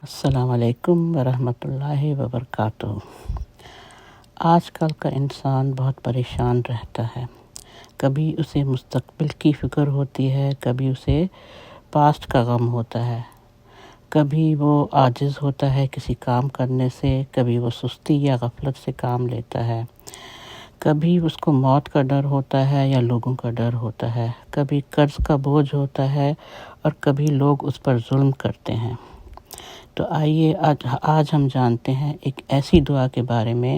السلام علیکم ورحمۃ اللہ وبرکاتہ۔ آج کل کا انسان بہت پریشان رہتا ہے۔ کبھی اسے مستقبل کی فکر ہوتی ہے، کبھی اسے پاسٹ کا غم ہوتا ہے، کبھی وہ عاجز ہوتا ہے کسی کام کرنے سے، کبھی وہ سستی یا غفلت سے کام لیتا ہے، کبھی اس کو موت کا ڈر ہوتا ہے یا لوگوں کا ڈر ہوتا ہے، کبھی قرض کا بوجھ ہوتا ہے اور کبھی لوگ اس پر ظلم کرتے ہیں۔ تو آئیے آج ہم جانتے ہیں ایک ایسی دعا کے بارے میں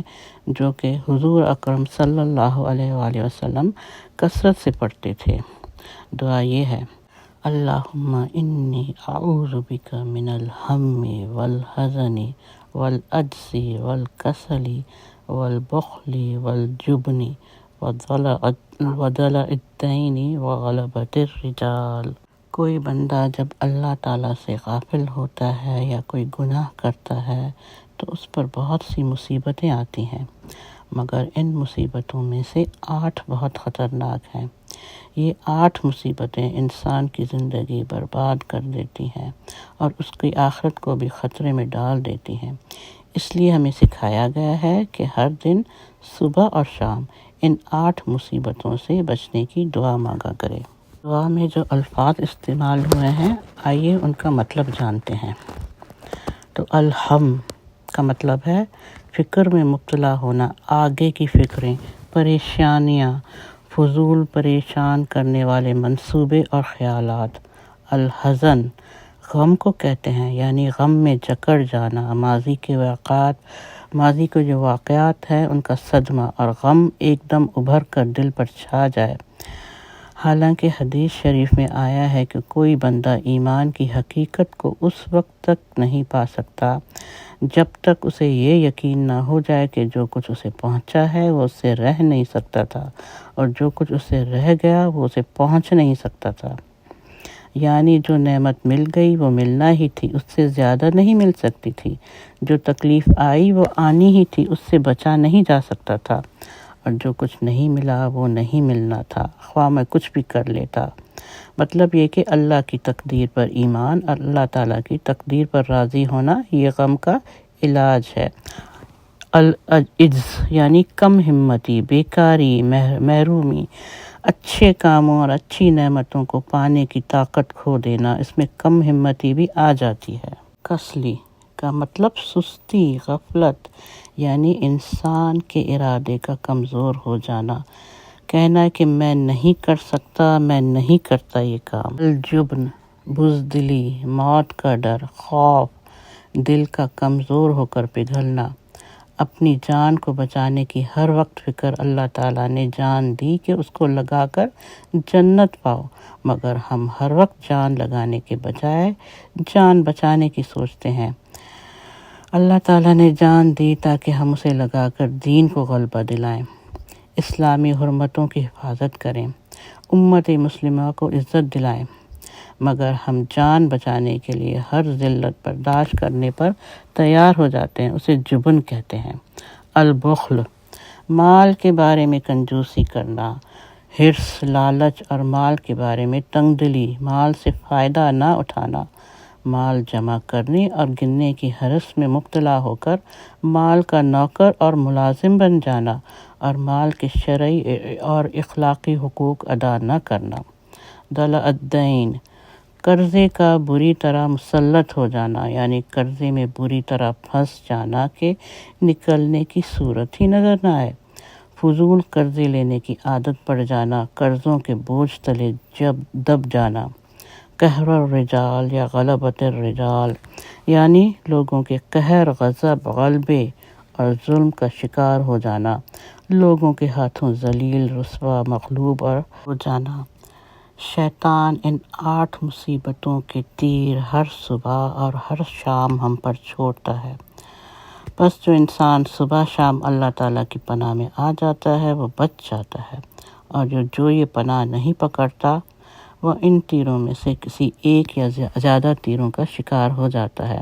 جو کہ حضور اکرم صلی اللہ علیہ وآلہ وسلم کثرت سے پڑھتے تھے۔ دعا یہ ہے: اللہم انی اعوذ بک من الہم والحزن والعجز والکسل والبخل والجبن وضلع الدین وغلبۃ الرجال۔ کوئی بندہ جب اللہ تعالیٰ سے غافل ہوتا ہے یا کوئی گناہ کرتا ہے تو اس پر بہت سی مصیبتیں آتی ہیں، مگر ان مصیبتوں میں سے 8 بہت خطرناک ہیں۔ یہ 8 مصیبتیں انسان کی زندگی برباد کر دیتی ہیں اور اس کی آخرت کو بھی خطرے میں ڈال دیتی ہیں۔ اس لیے ہمیں سکھایا گیا ہے کہ ہر دن صبح اور شام ان 8 مصیبتوں سے بچنے کی دعا مانگا کرے۔ دعا میں جو الفاظ استعمال ہوئے ہیں، آئیے ان کا مطلب جانتے ہیں۔ تو الہم کا مطلب ہے فکر میں مبتلا ہونا، آگے کی فکریں، پریشانیاں، فضول پریشان کرنے والے منصوبے اور خیالات۔ الحزن غم کو کہتے ہیں، یعنی غم میں جکڑ جانا، ماضی کے جو واقعات ہیں ان کا صدمہ اور غم ایک دم ابھر کر دل پر چھا جائے۔ حالانکہ حدیث شریف میں آیا ہے کہ کوئی بندہ ایمان کی حقیقت کو اس وقت تک نہیں پا سکتا جب تک اسے یہ یقین نہ ہو جائے کہ جو کچھ اسے پہنچا ہے وہ اس سے رہ نہیں سکتا تھا، اور جو کچھ اسے رہ گیا وہ اسے پہنچ نہیں سکتا تھا۔ یعنی جو نعمت مل گئی وہ ملنا ہی تھی، اس سے زیادہ نہیں مل سکتی تھی۔ جو تکلیف آئی وہ آنی ہی تھی، اس سے بچا نہیں جا سکتا تھا، اور جو کچھ نہیں ملا وہ نہیں ملنا تھا، خواہ میں کچھ بھی کر لیتا۔ مطلب یہ کہ اللہ کی تقدیر پر ایمان اور اللہ تعالیٰ کی تقدیر پر راضی ہونا یہ غم کا علاج ہے۔ العجز یعنی کم ہمتی، بیکاری، محرومی، اچھے کاموں اور اچھی نعمتوں کو پانے کی طاقت کھو دینا، اس میں کم ہمتی بھی آ جاتی ہے۔ کسلی کا مطلب سستی، غفلت، یعنی انسان کے ارادے کا کمزور ہو جانا، کہنا ہے کہ میں نہیں کر سکتا، میں نہیں کرتا یہ کام۔ الجبن بزدلی، موت کا ڈر، خوف، دل کا کمزور ہو کر پگھلنا، اپنی جان کو بچانے کی ہر وقت فکر۔ اللہ تعالیٰ نے جان دی کہ اس کو لگا کر جنت پاؤ، مگر ہم ہر وقت جان لگانے کے بجائے جان بچانے کی سوچتے ہیں۔ اللہ تعالیٰ نے جان دی تاکہ ہم اسے لگا کر دین کو غلبہ دلائیں، اسلامی حرمتوں کی حفاظت کریں، امت مسلمہ کو عزت دلائیں، مگر ہم جان بچانے کے لیے ہر ذلت برداشت کرنے پر تیار ہو جاتے ہیں، اسے جبن کہتے ہیں۔ البخل مال کے بارے میں کنجوسی کرنا، حرص، لالچ اور مال کے بارے میں تنگ دلی، مال سے فائدہ نہ اٹھانا، مال جمع کرنے اور گننے کی حرص میں مبتلا ہو کر مال کا نوکر اور ملازم بن جانا، اور مال کے شرعی اور اخلاقی حقوق ادا نہ کرنا۔ ضلع الدین قرضے کا بری طرح مسلط ہو جانا، یعنی قرضے میں بری طرح پھنس جانا کہ نکلنے کی صورت ہی نظر نہ آئے۔ فضول قرضے لینے کی عادت پڑ جانا، قرضوں کے بوجھ تلے دب جانا۔ قہر الرجال یا غلبۃ الرجال، یعنی لوگوں کے قہر، غضب، غلبے اور ظلم کا شکار ہو جانا، لوگوں کے ہاتھوں ذلیل، رسوا، مغلوب اور ہو جانا۔ شیطان ان 8 مصیبتوں کے تیر ہر صبح اور ہر شام ہم پر چھوڑتا ہے۔ بس جو انسان صبح شام اللہ تعالیٰ کی پناہ میں آ جاتا ہے وہ بچ جاتا ہے، اور جو یہ پناہ نہیں پکڑتا وہ ان تیروں میں سے کسی ایک یا زیادہ تیروں کا شکار ہو جاتا ہے۔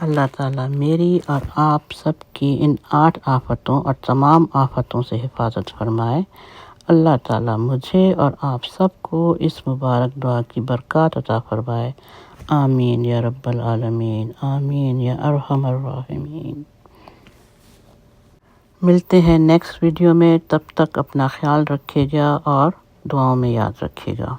اللہ تعالیٰ میری اور آپ سب کی ان 8 آفتوں اور تمام آفتوں سے حفاظت فرمائے۔ اللہ تعالیٰ مجھے اور آپ سب کو اس مبارک دعا کی برکات عطا فرمائے۔ آمین یا رب العالمین، آمین یا ارحم الراحمین۔ ملتے ہیں نیکسٹ ویڈیو میں، تب تک اپنا خیال رکھیے گا اور دعاؤں میں یاد رکھیے گا۔